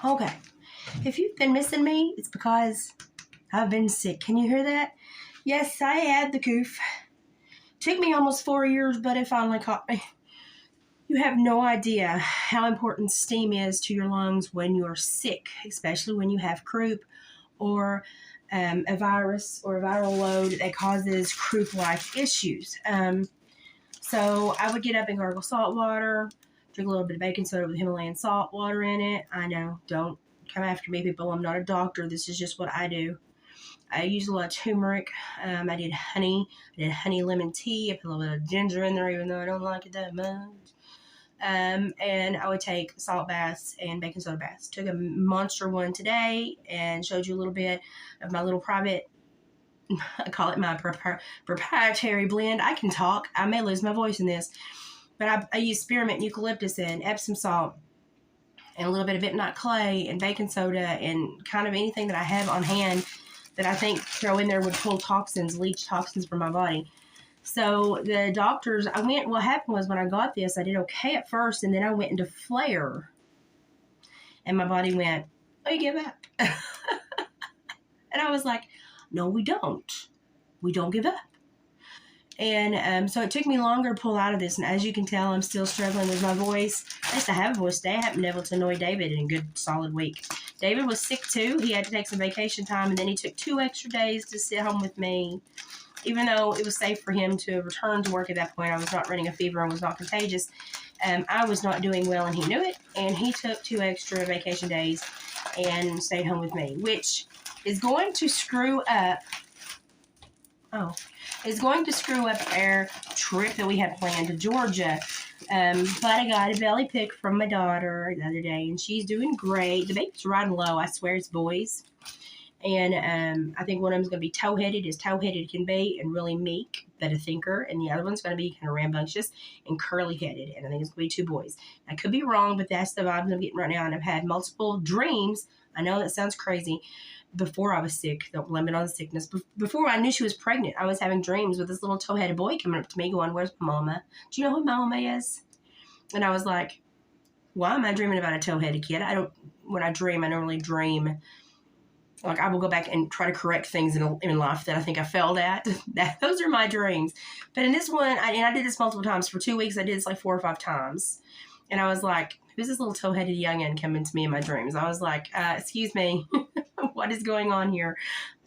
Okay. If you've been missing me, it's because I've been sick. Can you hear that? Yes, I had the goof. Took me almost 4 years, but it finally caught me. You have no idea how important steam is to your lungs when you're sick, especially when you have croup or a virus or a viral load that causes croup-like issues. So I would get up and gargle salt water, drink a little bit of baking soda with Himalayan salt water in it. I know, don't come after me, people. I'm not a doctor. This is just what I do. I use a lot of turmeric. I did honey. I did honey lemon tea. I put a little bit of ginger in there, even though I don't like it that much. And I would take salt baths and baking soda baths. Took a monster one today and showed you a little bit of my little private, I call it my proprietary blend. I can talk. I may lose my voice in this. But I use spearmint and eucalyptus and Epsom salt and a little bit of bentonite clay and baking soda and kind of anything that I have on hand that I think throw in there would pull toxins, leach toxins from my body. So the doctors, what happened was when I got this, I did okay at first, and then I went into flare. And my body went, oh, you give up. And I was like, no, we don't. We don't give up. And so it took me longer to pull out of this. And as you can tell, I'm still struggling with my voice. I used to have a voice today. I haven't been able to annoy David in a good solid week. David was sick too. He had to take some vacation time, and then he took 2 extra days to sit home with me. Even though it was safe for him to return to work at that point, I was not running a fever and was not contagious. I was not doing well, and he knew it. And he took 2 extra vacation days and stayed home with me, which is going to screw up. It's going to screw up our trip that we had planned to Georgia. But I got a belly pic from my daughter the other day, and she's doing great. The baby's riding low. I swear it's boys. And I think one of them's going to be toe-headed, as toe-headed can be, and really meek, but a thinker. And the other one's going to be kind of rambunctious and curly-headed. And I think it's going to be 2 boys. I could be wrong, but that's the vibes I'm getting right now. And I've had multiple dreams. I know that sounds crazy. Before I was sick, don't blame it on the sickness. Before I knew she was pregnant, I was having dreams with this little toe-headed boy coming up to me going, where's my mama? Do you know who my mama is? And I was like, why am I dreaming about a toe-headed kid? When I dream, I normally dream, like I will go back and try to correct things in life that I think I failed at. Those are my dreams. But in this one, I did this multiple times. For 2 weeks, I did this like 4 or 5 times. And I was like, who's this little toe-headed youngin' coming to me in my dreams? I was like, excuse me, what is going on here?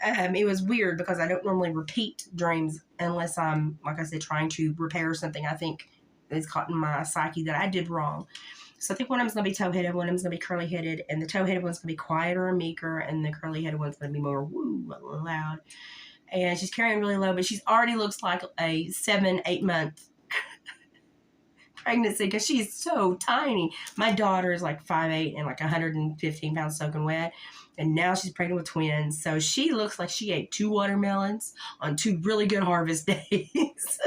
It was weird because I don't normally repeat dreams unless I'm, like I said, trying to repair something I think is caught in my psyche that I did wrong. So I think one of them's going to be toe-headed, one of them's going to be curly-headed, and the toe-headed one's going to be quieter and meeker, and the curly-headed one's going to be more woo, loud. And she's carrying really low, but she's already looks like a 7-8 month pregnancy because she's so tiny. My daughter is like 5'8" and like 115 pounds soaking wet, and now she's pregnant with twins. So she looks like she ate 2 watermelons on 2 really good harvest days.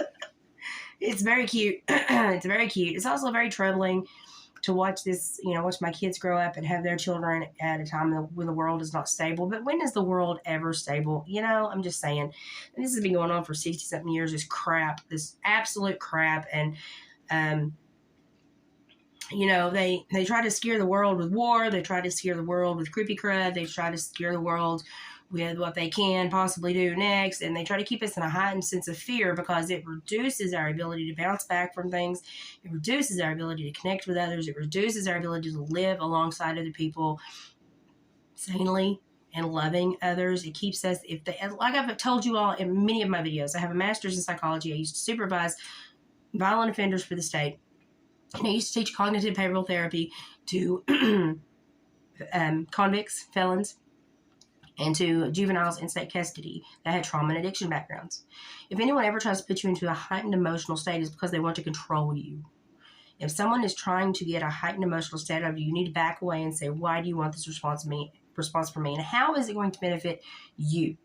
It's very cute. It's very cute. It's also very troubling to watch this, watch my kids grow up and have their children at a time when the world is not stable. But when is the world ever stable? I'm just saying. And this has been going on for 60-something years, this crap, this absolute crap. And, they try to scare the world with war. They try to scare the world with creepy crud. They try to scare the world with what they can possibly do next. And they try to keep us in a heightened sense of fear because it reduces our ability to bounce back from things. It reduces our ability to connect with others. It reduces our ability to live alongside other people sanely and loving others. It keeps us, like I've told you all in many of my videos, I have a master's in psychology. I used to supervise violent offenders for the state. And I used to teach cognitive behavioral therapy to convicts, felons, and to juveniles in state custody that had trauma and addiction backgrounds. If anyone ever tries to put you into a heightened emotional state, it's because they want to control you. If someone is trying to get a heightened emotional state out of you, you need to back away and say, why do you want this response from me? And how is it going to benefit you?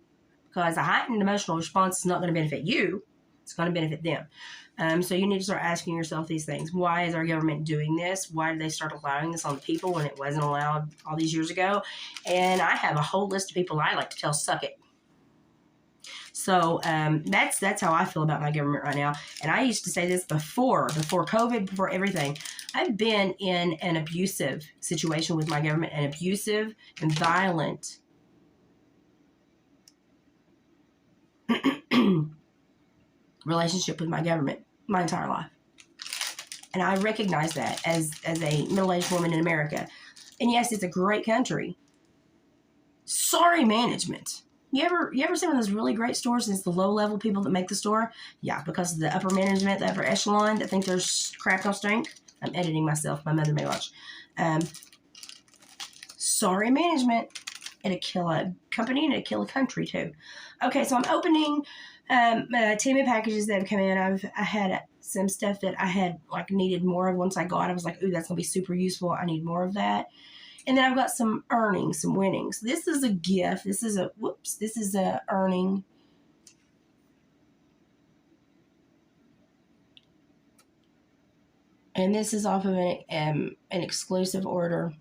Because a heightened emotional response is not going to benefit you. It's going to benefit them. So you need to start asking yourself these things. Why is our government doing this? Why did they start allowing this on the people when it wasn't allowed all these years ago? And I have a whole list of people I like to tell, suck it. So that's how I feel about my government right now. And I used to say this before COVID, before everything. I've been in an abusive situation with my government, an abusive and violent relationship with my government my entire life. And I recognize that as a middle-aged woman in America. And yes, it's a great country. Sorry management. You ever see one of those really great stores and it's the low-level people that make the store? Yeah, because of the upper management, the upper echelon that think there's crap don't stink. I'm editing myself. My mother may watch. Sorry management. It'll kill a company and it'll kill a country too. Okay, so I'm opening Temu packages that have come in. I had some stuff that I had needed more of once I got. I was like, ooh, that's gonna be super useful. I need more of that. And then I've got some earnings, some winnings. This is a gift. This is a earning. And this is off of an exclusive order.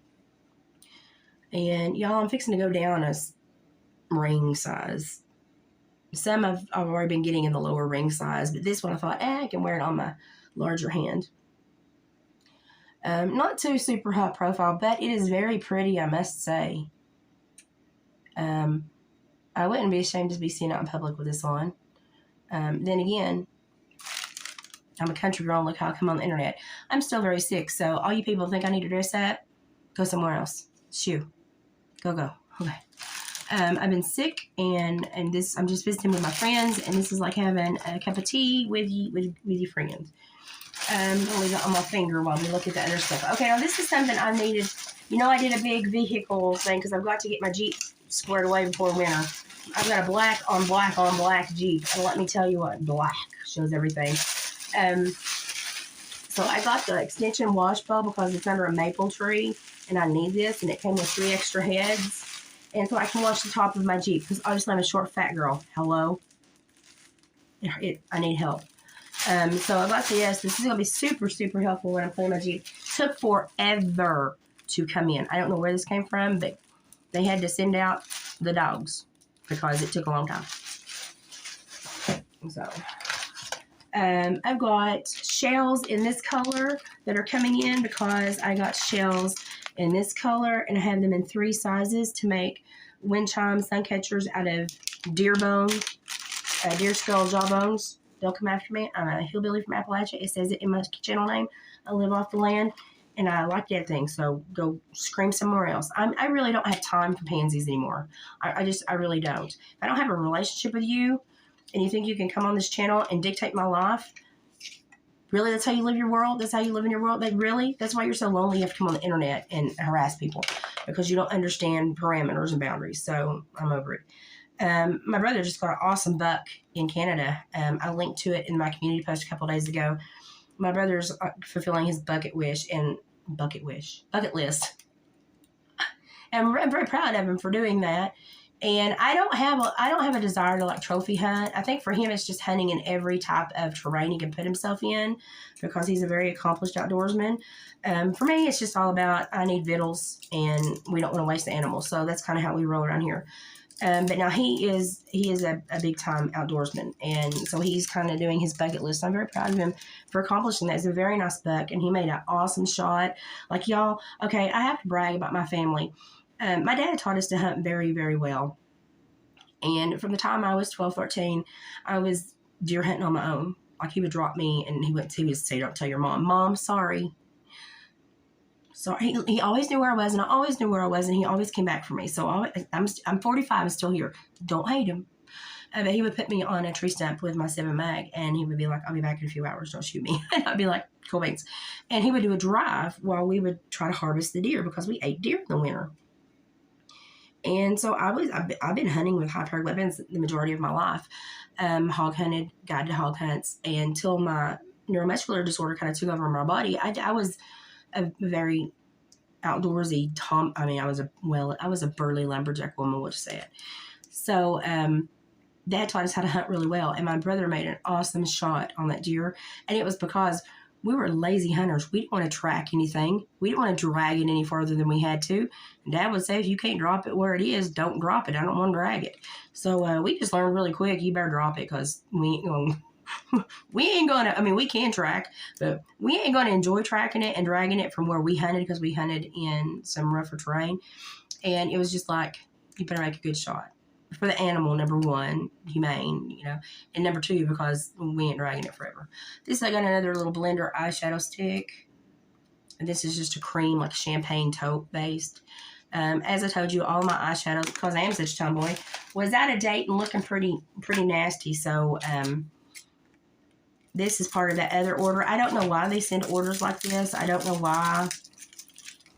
And y'all, I'm fixing to go down a ring size. Some I've already been getting in the lower ring size, but this one I thought, I can wear it on my larger hand. Not too super high profile, but it is very pretty, I must say. I wouldn't be ashamed to be seen out in public with this on. Then again, I'm a country girl. Look how I come on the internet. I'm still very sick, so all you people think I need to dress up, go somewhere else. Shoo. Go. Okay. I've been sick, and this I'm just visiting with my friends, and this is like having a cup of tea with your friends. I'll leave it on my finger while we look at the other stuff. Okay, now this is something I needed. I did a big vehicle thing because I've got to get my Jeep squared away before winter. I've got a black on black Jeep, and let me tell you what, black shows everything. So I got the extension wash bowl because it's under a maple tree, and I need this, and it came with 3 extra heads. And so I can wash the top of my Jeep because obviously I'm a short, fat girl. Hello? I need help. So I got this. This is going to be super, super helpful when I'm cleaning my Jeep. It took forever to come in. I don't know where this came from, but they had to send out the dogs because it took a long time. So I've got shells in this color that are coming in because I got shells in this color, and I have them in 3 sizes to make wind chime sun catchers out of deer bone, deer skull jawbones. Don't come after me. I'm a hillbilly from Appalachia. It says it in my channel name. I live off the land, and I like that thing. So go scream somewhere else. I really don't have time for pansies anymore. I really don't. If I don't have a relationship with you, and you think you can come on this channel and dictate my life, really, that's how you live your world? That's how you live in your world? That's why you're so lonely. You have to come on the internet and harass people because you don't understand parameters and boundaries. So I'm over it. My brother just got an awesome buck in Canada. I linked to it in my community post a couple days ago. My brother's fulfilling his bucket list. And I'm very proud of him for doing that. And I don't have a desire to trophy hunt. I think for him it's just hunting in every type of terrain he can put himself in because he's a very accomplished outdoorsman. For me, it's just all about I need victuals and we don't want to waste the animals. So that's kind of how we roll around here. But now he is a big time outdoorsman, and so he's kind of doing his bucket list. I'm very proud of him for accomplishing that. It's a very nice buck, and he made an awesome shot. Y'all, okay, I have to brag about my family. My dad taught us to hunt very, very well. And from the time I was 12, 13, I was deer hunting on my own. He would drop me and he would say, don't tell your mom. Mom, sorry. Sorry. He always knew where I was, and I always knew where I was, and he always came back for me. So I'm 45 and still here. Don't hate him. But he would put me on a tree stump with my 7 mag, and he would be like, I'll be back in a few hours. Don't shoot me. And I'd be like, cool beans. And he would do a drive while we would try to harvest the deer because we ate deer in the winter. And so I've been hunting with high-powered weapons the majority of my life. Hog hunted, guided hog hunts, and until my neuromuscular disorder kind of took over my body, I was a very outdoorsy I was a burly lumberjack woman, we'll just say it. So Dad taught us how to hunt really well, and my brother made an awesome shot on that deer, and it was because we were lazy hunters. We didn't want to track anything. We didn't want to drag it any further than we had to. And Dad would say, if you can't drop it where it is, don't drop it. I don't want to drag it. So we just learned really quick, you better drop it because we ain't going to, I mean, we can track, but we ain't going to enjoy tracking it and dragging it from where we hunted because we hunted in some rougher terrain. And it was just like, you better make a good shot. For the animal, number one, humane, you know, and number two, because we ain't dragging it forever. This, I got another little blender eyeshadow stick. And this is just a cream, like champagne taupe based. As I told you, all my eyeshadows, because I am such a tomboy, was out of date and looking pretty nasty. So, this is part of that other order. I don't know why they send orders like this. I don't know why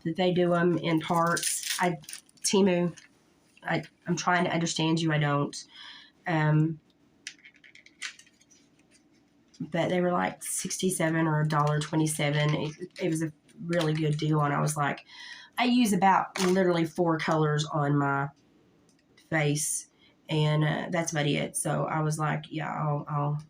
that they do them in parts. Temu, I'm trying to understand you. I don't. But they were like $67 or $1.27. It was a really good deal. And I was like, I use about literally 4 colors on my face. And that's about it. So I was like, yeah, I'll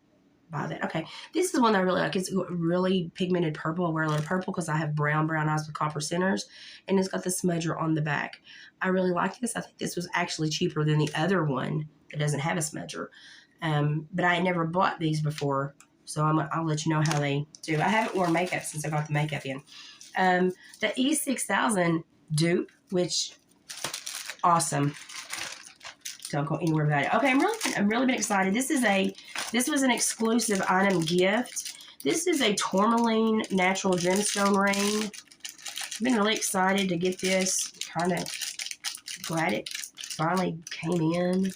buy that. Okay. This is one that I really like. It's really pigmented purple. I wear a little purple because I have brown eyes with copper centers. And it's got the smudger on the back. I really like this. I think this was actually cheaper than the other one that doesn't have a smudger. But I had never bought these before. So I'll let you know how they do. I haven't worn makeup since I got the makeup in. The E6000 dupe, which, awesome. Don't go anywhere without it. Okay, I'm really been excited. This was an exclusive item gift. This is a tourmaline natural gemstone ring. I've been really excited to get this. Kind of glad it finally came in.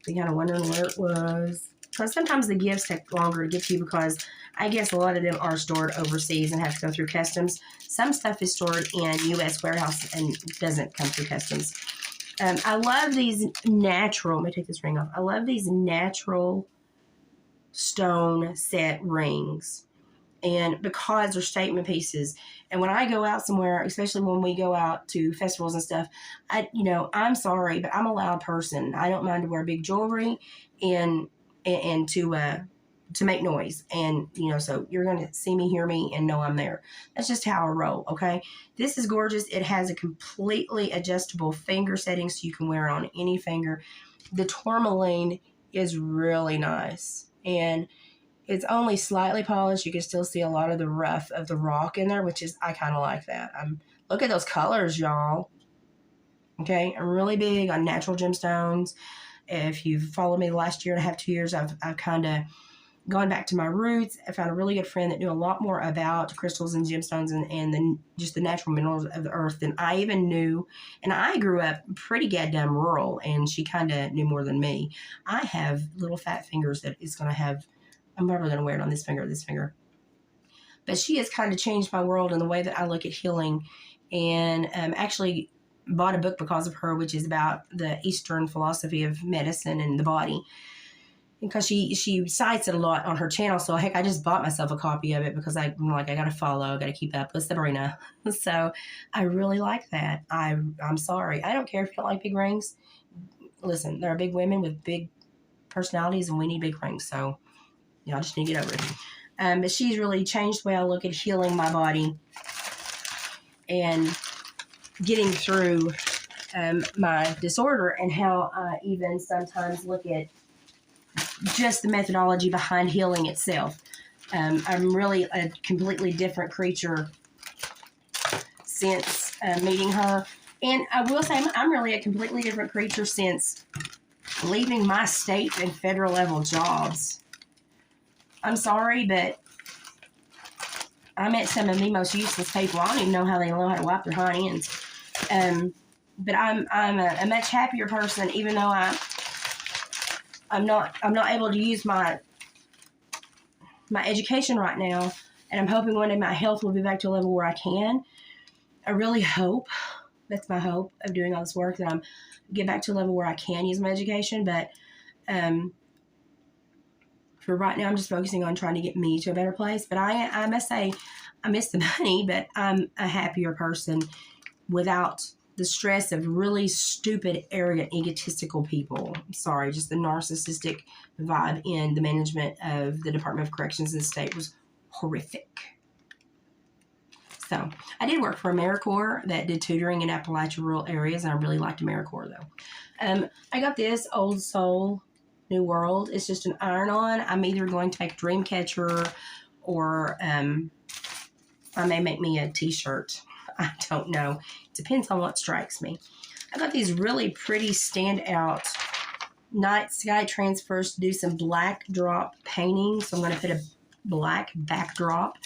Been kind of wondering where it was. Because sometimes the gifts take longer to get to you because I guess a lot of them are stored overseas and have to go through customs. Some stuff is stored in U.S. warehouse and doesn't come through customs. I love these natural, let me take this ring off. I love these natural stone set rings. And because they're statement pieces. And when I go out somewhere, especially when we go out to festivals and stuff, I'm sorry, but I'm a loud person. I don't mind to wear big jewelry and to make noise. And, so you're going to see me, hear me, and know I'm there. That's just how I roll, okay? This is gorgeous. It has a completely adjustable finger setting, so you can wear it on any finger. The tourmaline is really nice. And it's only slightly polished. You can still see a lot of the rough of the rock in there, which is, I kind of like that. Look at those colors, y'all. Okay, I'm really big on natural gemstones. If you've followed me the last year and a half, 2 years, I've kind of gone back to my roots. I found a really good friend that knew a lot more about crystals and gemstones and just the natural minerals of the earth than I even knew. And I grew up pretty goddamn rural, and she kind of knew more than me. I have little fat fingers that is going to have, I'm probably going to wear it on this finger. But she has kind of changed my world in the way that I look at healing, and actually bought a book because of her, which is about the Eastern philosophy of medicine and the body. Because she cites it a lot on her channel. So, heck, I just bought myself a copy of it because I'm like, I got to follow, I got to keep up with Sabrina. So I really like that. I'm sorry. I don't care if you don't like big rings. Listen, there are big women with big personalities, and we need big rings. So, I just need to get over it. But she's really changed the way I look at healing my body and getting through my disorder, and how I even sometimes look at just the methodology behind healing itself. I'm really a completely different creature since meeting her. And I will say I'm really a completely different creature since leaving my state and federal level jobs. I'm sorry, but I met some of the most useless people. I don't even know how they know how to wipe their hind ends. But I'm a much happier person, even though I'm not able to use my education right now, and I'm hoping one day my health will be back to a level where I can. I really hope, that's my hope of doing all this work, that I'm get back to a level where I can use my education. But for right now, I'm just focusing on trying to get me to a better place. But I must say, I miss the money, but I'm a happier person without the stress of really stupid, arrogant, egotistical people. Sorry, just the narcissistic vibe in the management of the Department of Corrections in the state was horrific. So I did work for AmeriCorps that did tutoring in Appalachia rural areas, and I really liked AmeriCorps though. I got this Old Soul New World. It's just an iron-on. I'm either going to make a dream catcher, or I may make me a t-shirt. I don't know. It depends on what strikes me. I got these really pretty standout night sky transfers to do some black drop painting. So I'm going to put a black backdrop,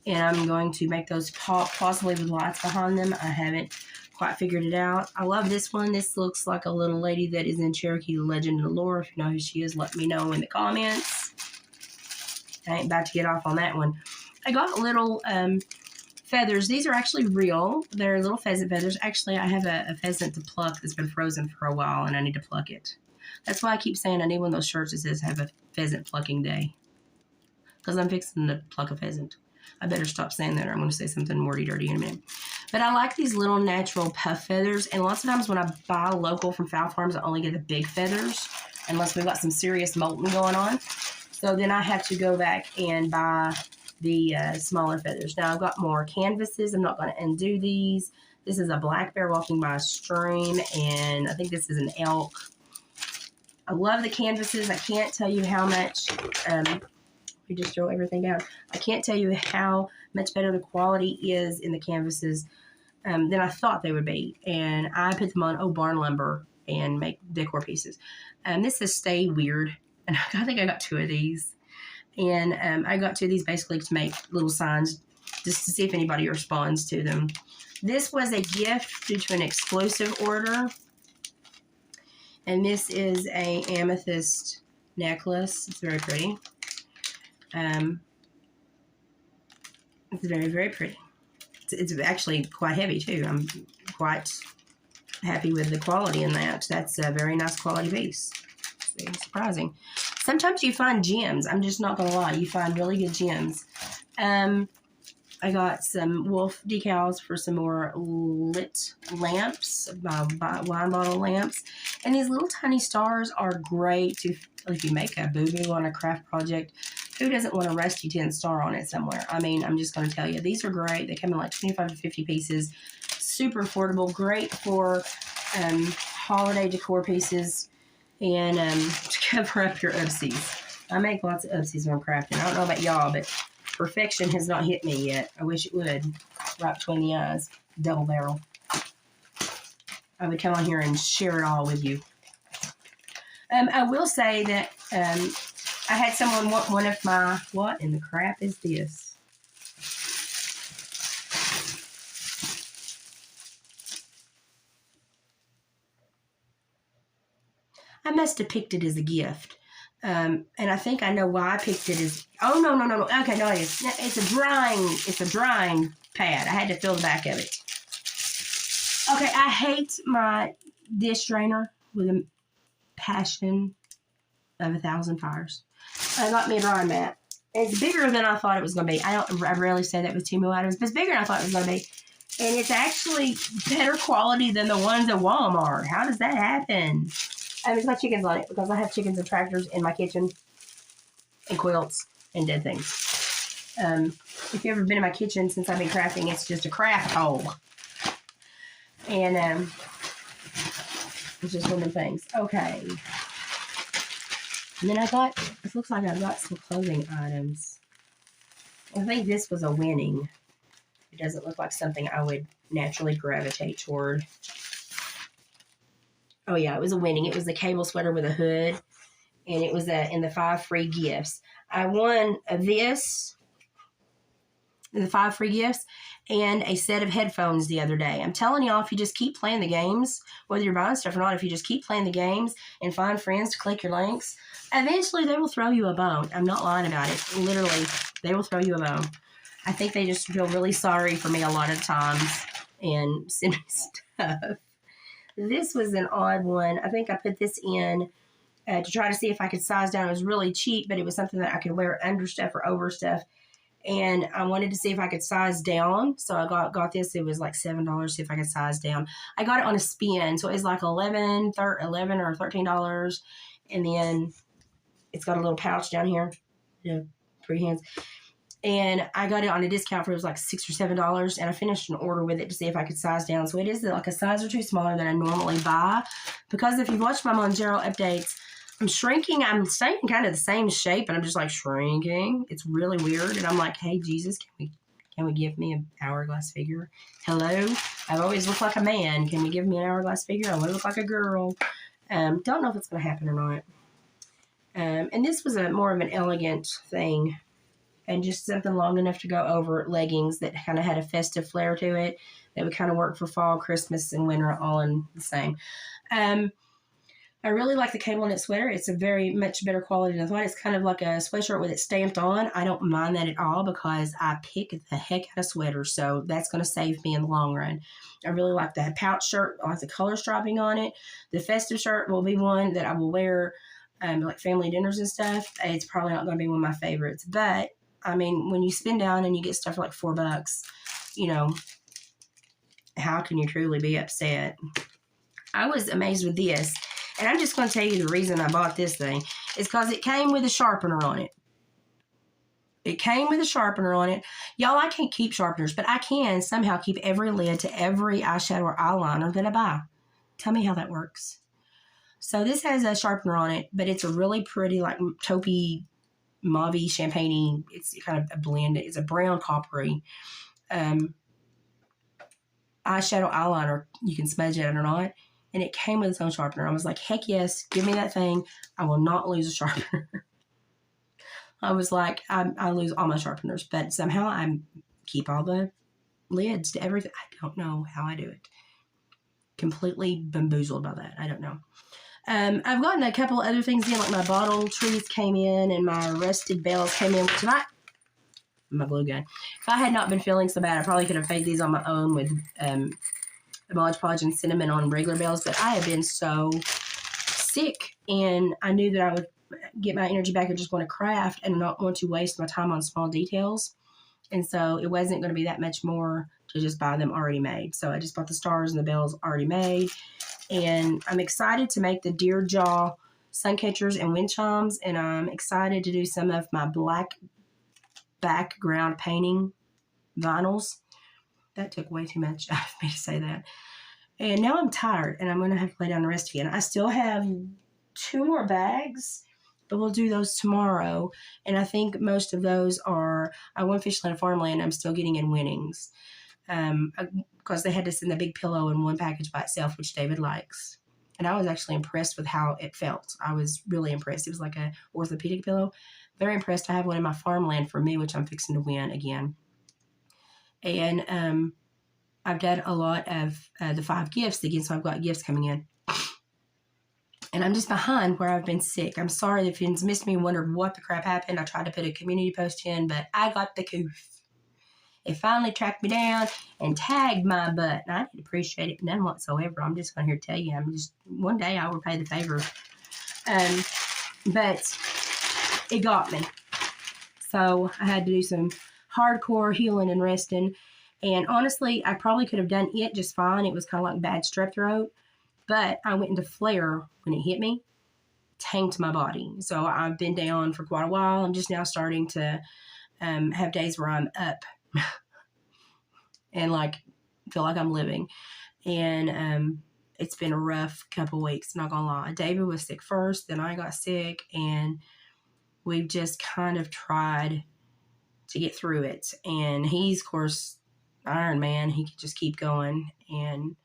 and I'm going to make those pop, possibly with lights behind them. I haven't quite figured it out. I love this one. This looks like a little lady that is in Cherokee Legend of Lore. If you know who she is, let me know in the comments. I ain't about to get off on that one. I got little feathers. These are actually real. They're little pheasant feathers. Actually, I have a pheasant to pluck that's been frozen for a while, and I need to pluck it. That's why I keep saying I need one of those shirts that says have a pheasant plucking day, because I'm fixing to pluck a pheasant. I better stop saying that, or I'm going to say something wordy dirty in a minute. But I like these little natural puff feathers, and lots of times when I buy local from Fowl Farms, I only get the big feathers, unless we've got some serious molting going on. So then I have to go back and buy the smaller feathers. Now I've got more canvases. I'm not going to undo these. This is a black bear walking by a stream, and I think this is an elk. I love the canvases. I can't tell you how much, we just throw everything down. I can't tell you how much better the quality is in the canvases than I thought they would be. And I put them on barn lumber and make decor pieces. This says Stay Weird, and I think I got 2 of these. And I got 2 of these basically to make little signs just to see if anybody responds to them. This was a gift due to an exclusive order. And this is a amethyst necklace. It's very pretty. It's very, very pretty. It's actually quite heavy too. I'm quite happy with the quality in that. That's a very nice quality piece. It's surprising. Sometimes you find gems. I'm just not going to lie. You find really good gems. I got some wolf decals for some more lit lamps, wine bottle lamps. And these little tiny stars are great to, if you make a boo-boo on a craft project. Who doesn't want a rusty tin star on it somewhere? I mean, I'm just going to tell you, these are great. They come in like 25 to 50 pieces. Super affordable. Great for holiday decor pieces and to cover up your upsies. I make lots of upsies when I'm crafting. I don't know about y'all, but perfection has not hit me yet. I wish it would. Right between the eyes. Double barrel. I would come on here and share it all with you. I will say that I had someone want one of my, what in the crap is this? I must have picked it as a gift. And I think I know why I picked it as, oh, no. Okay, no, it is. It's a drying pad. I had to fill the back of it. Okay, I hate my dish drainer with a passion of 1,000 fires. I got me a drying mat. It's bigger than I thought it was going to be. I rarely say that with Temu items, but it's bigger than I thought it was going to be. And it's actually better quality than the ones at Walmart. How does that happen? There's my chickens on it because I have chickens and tractors in my kitchen and quilts and dead things. If you've ever been in my kitchen since I've been crafting, it's just a craft hole. And it's just one of the things. Okay. And then it looks like I've got some clothing items. I think this was a winning. It doesn't look like something I would naturally gravitate toward. Oh yeah, it was a winning. It was the cable sweater with a hood. And it was in the 5 free gifts. I won this, the 5 free gifts, and a set of headphones the other day. I'm telling y'all, if you just keep playing the games, whether you're buying stuff or not, if you just keep playing the games and find friends to click your links, eventually they will throw you a bone. I'm not lying about it. Literally, they will throw you a bone. I think they just feel really sorry for me a lot of times and send me stuff. This was an odd one. I think I put this in to try to see if I could size down. It was really cheap, but it was something that I could wear under stuff or over stuff. And I wanted to see if I could size down. So I got this. It was like $7, see if I could size down. I got it on a spin. So it was like $11 or $13. And then it's got a little pouch down here. Pretty hands. And I got it on a discount for it was like $6 or $7, and I finished an order with it to see if I could size down. So it is like a size or two smaller than I normally buy, because if you've watched my Monjero updates, I'm shrinking. I'm staying kind of the same shape, and I'm just like shrinking. It's really weird, and I'm like, hey Jesus, can we give me an hourglass figure? Hello, I've always looked like a man. Can we give me an hourglass figure? I want to look like a girl. Don't know if it's going to happen or not. And this was a more of an elegant thing, and just something long enough to go over leggings that kind of had a festive flair to it that would kind of work for fall, Christmas, and winter all in the same. I really like the cable knit sweater. It's a very much better quality than I thought. It's kind of like a sweatshirt with it stamped on. I don't mind that at all because I pick the heck out of sweaters, so that's going to save me in the long run. I really like the pouch shirt. I like the color striping on it. The festive shirt will be one that I will wear like family dinners and stuff. It's probably not going to be one of my favorites, but I mean, when you spend down and you get stuff for like $4, you know, how can you truly be upset? I was amazed with this. And I'm just going to tell you the reason I bought this thing is because it came with a sharpener on it. It came with a sharpener on it. Y'all, I can't keep sharpeners, but I can somehow keep every lid to every eyeshadow or eyeliner that I buy. Tell me how that works. So this has a sharpener on it, but it's a really pretty, like, taupey, mauve, champagne. It's kind of a blend. It's a brown coppery eyeshadow eyeliner. You can smudge it or not. And it came with its own sharpener. I was like, heck yes, give me that thing. I will not lose a sharpener. I was like, I lose all my sharpeners, but somehow I keep all the lids to everything. I don't know how I do it. Completely bamboozled by that. I don't know. I've gotten a couple other things in, like my bottle trees came in and my rusted bells came in tonight. My glue gun. If I had not been feeling so bad, I probably could have made these on my own with Mod Podge and cinnamon on regular bells, but I have been so sick, and I knew that I would get my energy back and just want to craft and not want to waste my time on small details. And so it wasn't going to be that much more to just buy them already made. So I just bought the stars and the bells already made. And I'm excited to make the Deer Jaw sun catchers and wind chimes. And I'm excited to do some of my black background painting vinyls. That took way too much out of me to say that. And now I'm tired, and I'm going to have to lay down the rest again. I still have 2 more bags, but we'll do those tomorrow. And I think most of those are, I won Fishland Farmland. I'm still getting in winnings. Because they had to send the big pillow in one package by itself, which David likes. And I was actually impressed with how it felt. I was really impressed. It was like an orthopedic pillow. Very impressed. I have one in my farmland for me, which I'm fixing to win again. And I've done a lot of the 5 gifts again, so I've got gifts coming in. And I'm just behind where I've been sick. I'm sorry if you've missed me and wondered what the crap happened. I tried to put a community post in, but I got the coof. It finally tracked me down and tagged my butt. And I didn't appreciate it none whatsoever. I'm just going to here tell you. One day I will repay the favor. But it got me. So I had to do some hardcore healing and resting. And honestly, I probably could have done it just fine. It was kind of like bad strep throat. But I went into flare when it hit me. Tanked my body. So I've been down for quite a while. I'm just now starting to have days where I'm up and like feel like I'm living. And it's been a rough couple weeks, not gonna lie. David was sick first, then I got sick, and we've just kind of tried to get through it. And he's, of course, Iron Man. He could just keep going, and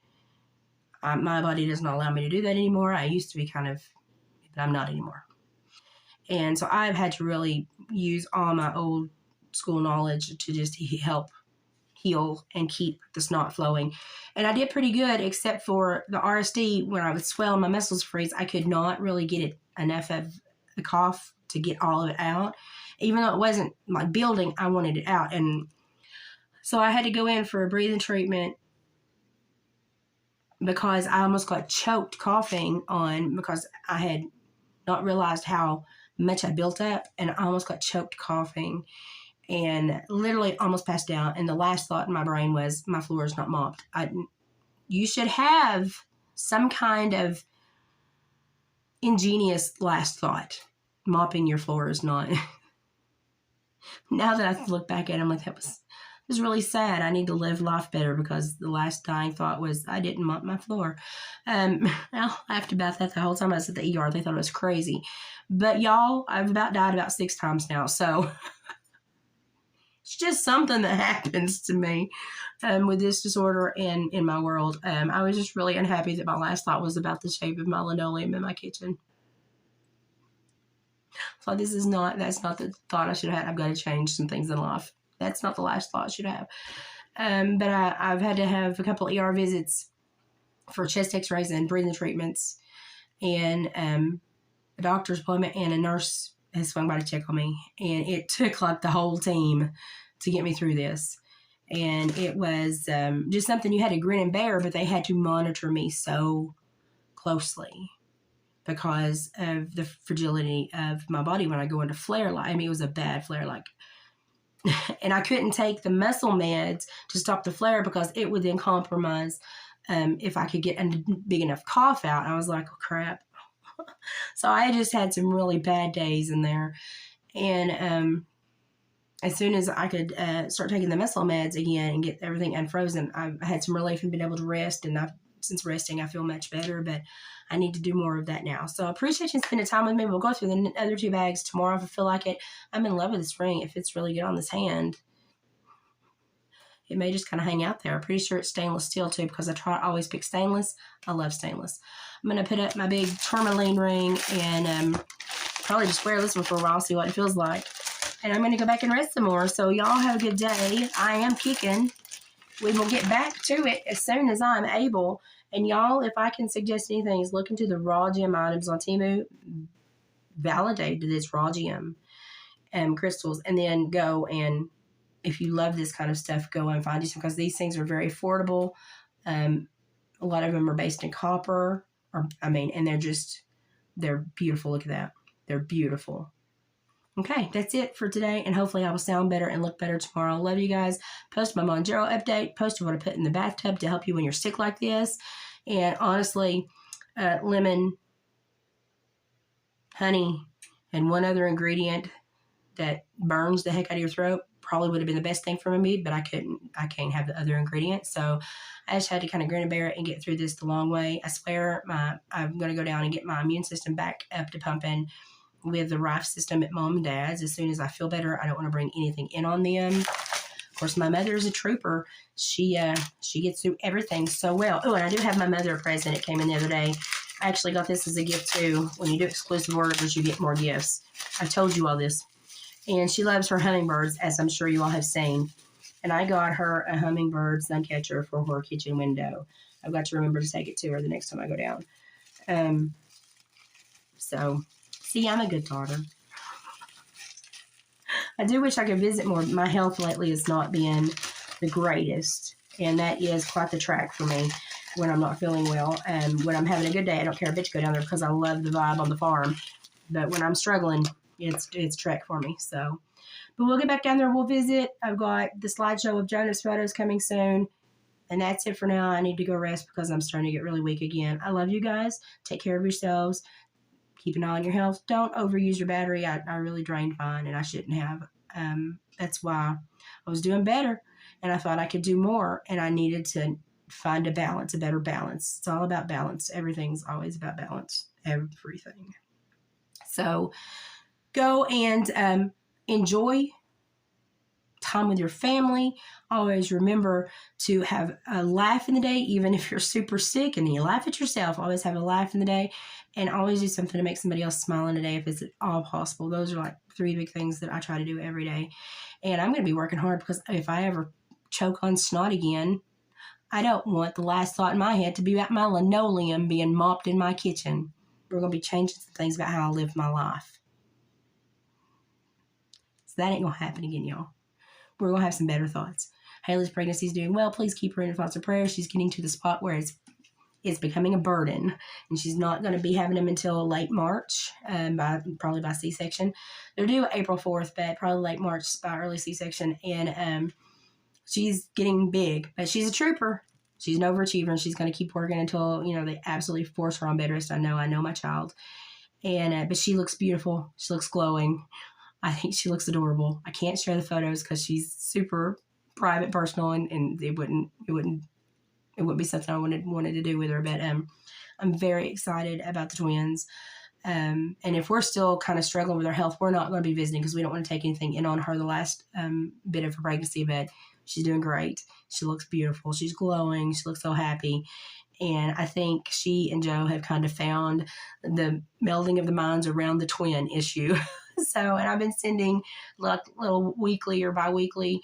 my body does not allow me to do that anymore. I used to be kind of, but I'm not anymore. And so I've had to really use all my old school knowledge to just help heal and keep the snot flowing. And I did pretty good, except for the RSD. When I would swell and my muscles freeze, I could not really get it enough of the cough to get all of it out. Even though it wasn't like building, I wanted it out. And so I had to go in for a breathing treatment because I almost got choked coughing on, because I had not realized how much I built up, and I almost got choked coughing and literally almost passed out. And the last thought in my brain was, my floor is not mopped. You should have some kind of ingenious last thought. Mopping your floor is not. Now that I look back at it, I'm like, it was really sad. I need to live life better because the last dying thought was I didn't mop my floor. I laughed about that the whole time I was at the ER. They thought it was crazy. But y'all, I've about died about 6 times now. So it's just something that happens to me with this disorder and in my world. I was just really unhappy that my last thought was about the shape of my linoleum in my kitchen. So that's not the thought I should have had. I've got to change some things in life. That's not the last thought I should have. But I've had to have a couple ER visits for chest x-rays and breathing treatments. And a doctor's appointment and a nurse has swung by to check on me. And it took like the whole team to get me through this. And it was just something you had to grin and bear, but they had to monitor me so closely because of the fragility of my body when I go into flare. It was a bad flare. And I couldn't take the muscle meds to stop the flare because it would then compromise if I could get a big enough cough out. I was like, oh, crap. So I just had some really bad days in there. And as soon as I could start taking the muscle meds again and get everything unfrozen, I had some relief and been able to rest. And since resting, I feel much better. But I need to do more of that now. So I appreciate you spending time with me. We'll go through the other 2 bags tomorrow if I feel like it. I'm in love with this ring. It fits really good on this hand. It may just kind of hang out there. I'm pretty sure it's stainless steel too because I try to always pick stainless. I love stainless. I'm going to put up my big tourmaline ring and probably just wear this one for a while, see what it feels like. And I'm going to go back and rest some more. So y'all have a good day. I am kicking. We will get back to it as soon as I'm able. And y'all, if I can suggest anything, is look into the raw gem items on Temu. Validate that it's raw gem crystals. And then go and, if you love this kind of stuff, go and find you some, because these things are very affordable. A lot of them are based in copper. And they're beautiful. Look at that. They're beautiful. Okay, that's it for today, and hopefully I will sound better and look better tomorrow. Love you guys. Post my Monjaro update. Post what I put in the bathtub to help you when you're sick like this. And honestly, lemon, honey, and one other ingredient that burns the heck out of your throat probably would have been the best thing for me, but I can't have the other ingredient. So I just had to kind of grin and bear it and get through this the long way. I swear I'm going to go down and get my immune system back up to pumping with the Rife system at Mom and Dad's as soon as I feel better. I don't want to bring anything in on them. Of course, my mother is a trooper. She gets through everything so well. Oh, and I do have my mother a present. It came in the other day. I actually got this as a gift too. When you do exclusive orders, you get more gifts. I told you all this. And she loves her hummingbirds, as I'm sure you all have seen. And I got her a hummingbird sun catcher for her kitchen window. I've got to remember to take it to her the next time I go down. So, see, I'm a good daughter. I do wish I could visit more. My health lately has not been the greatest, and that is quite the track for me when I'm not feeling well. When I'm having a good day, I don't care a bit to go down there because I love the vibe on the farm. But when I'm struggling, it's trek for me. So, but we'll get back down there. We'll visit. I've got the slideshow of Jonah's photos coming soon. And that's it for now. I need to go rest because I'm starting to get really weak again. I love you guys. Take care of yourselves. Keep an eye on your health. Don't overuse your battery. I really drained mine, and I shouldn't have. That's why I was doing better, and I thought I could do more, and I needed to find a balance, a better balance. It's all about balance. Everything's always about balance. Everything. So go and enjoy time with your family. Always remember to have a laugh in the day, even if you're super sick and you laugh at yourself. Always have a laugh in the day, and always do something to make somebody else smile in a day if it's at all possible. Those are like 3 big things that I try to do every day. And I'm going to be working hard because if I ever choke on snot again, I don't want the last thought in my head to be about my linoleum being mopped in my kitchen. We're going to be changing some things about how I live my life. So that ain't going to happen again, y'all. We're going to have some better thoughts. Haley's pregnancy is doing well. Please keep her in your thoughts and prayers. She's getting to the spot where it's becoming a burden, and she's not going to be having them until late March, probably by C-section. They're due April 4th, but probably late March by early C-section. And she's getting big, but she's a trooper. She's an overachiever, and she's going to keep working until they absolutely force her on bed rest. I know my child, and but she looks beautiful. She looks glowing. I think she looks adorable. I can't share the photos because she's super private, personal, and it wouldn't be something I wanted to do with her. But I'm very excited about the twins. And if we're still kind of struggling with our health, we're not going to be visiting because we don't want to take anything in on her the last bit of her pregnancy. But she's doing great. She looks beautiful. She's glowing. She looks so happy. And I think she and Joe have kind of found the melding of the minds around the twin issue. And I've been sending little weekly or bi-weekly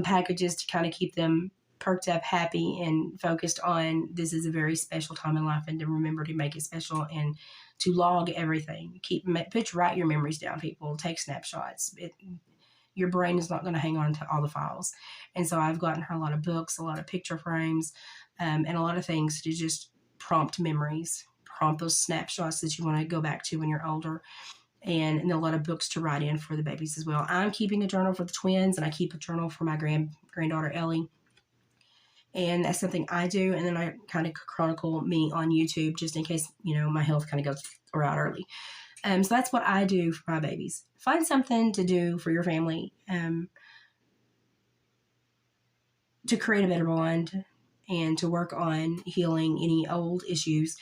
packages to kind of keep them perked up, happy, and focused on this is a very special time in life, and to remember to make it special and to log everything. Write your memories down, people. Take snapshots. Your brain is not going to hang on to all the files. And so I've gotten her a lot of books, a lot of picture frames, and a lot of things to just prompt memories, prompt those snapshots that you want to go back to when you're older. And a lot of books to write in for the babies as well. I'm keeping a journal for the twins, and I keep a journal for my granddaughter Ellie. And that's something I do. And then I kind of chronicle me on YouTube just in case, my health kind of goes out early. So that's what I do for my babies. Find something to do for your family to create a better bond and to work on healing any old issues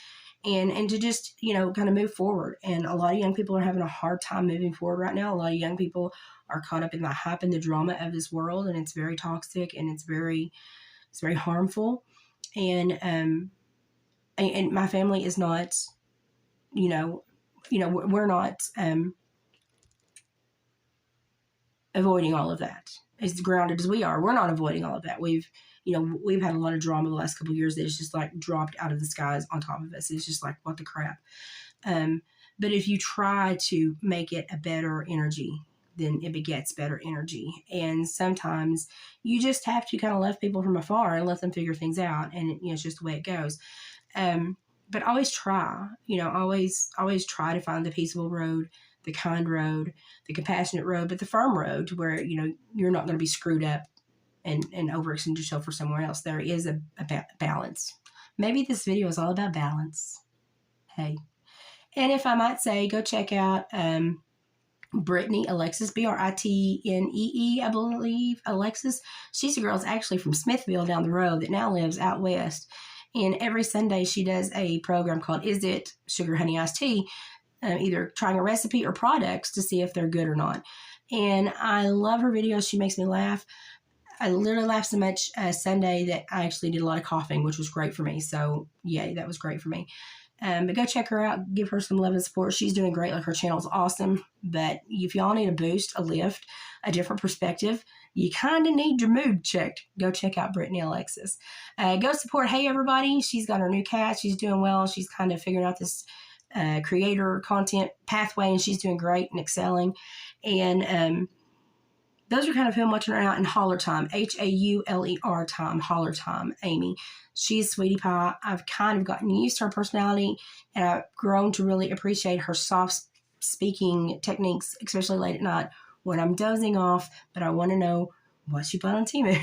and to just, kind of move forward. And a lot of young people are having a hard time moving forward right now. A lot of young people are caught up in the hype and the drama of this world, and it's very toxic and it's very harmful. And my family is not, we're not avoiding all of that. As grounded as we are, we're not avoiding all of that. We've had a lot of drama the last couple of years that it's just like dropped out of the skies on top of us. It's just like, what the crap? But if you try to make it a better energy, then it begets better energy. And sometimes you just have to kind of love people from afar and let them figure things out. And it's just the way it goes. But always try, always try to find the peaceable road, the kind road, the compassionate road, but the firm road to where, you're not going to be screwed up and overextend yourself for somewhere else. There is a balance. Maybe this video is all about balance. Hey. And if I might say, go check out Brittany Alexis, Britnee, I believe, Alexis. She's a girl that's actually from Smithville down the road that now lives out west. And every Sunday she does a program called Is It Sugar Honey Iced Tea? Either trying a recipe or products to see if they're good or not. And I love her videos. She makes me laugh. I literally laughed so much Sunday that I actually did a lot of coughing, which was great for me. So, yay, that was great for me. But go check her out. Give her some love and support. She's doing great. Like, her channel's awesome. But if y'all need a boost, a lift, a different perspective, you kind of need your mood checked, go check out Brittany Alexis. Go support Hey Everybody. She's got her new cat. She's doing well. She's kind of figuring out this creator content pathway, and she's doing great and excelling. And those are kind of who I'm watching right now. And Holler Time, Hauler Time, Holler Time, Amy. She's sweetie pie. I've kind of gotten used to her personality, and I've grown to really appreciate her soft speaking techniques, especially late at night when I'm dozing off, but I want to know what she bought on Temu.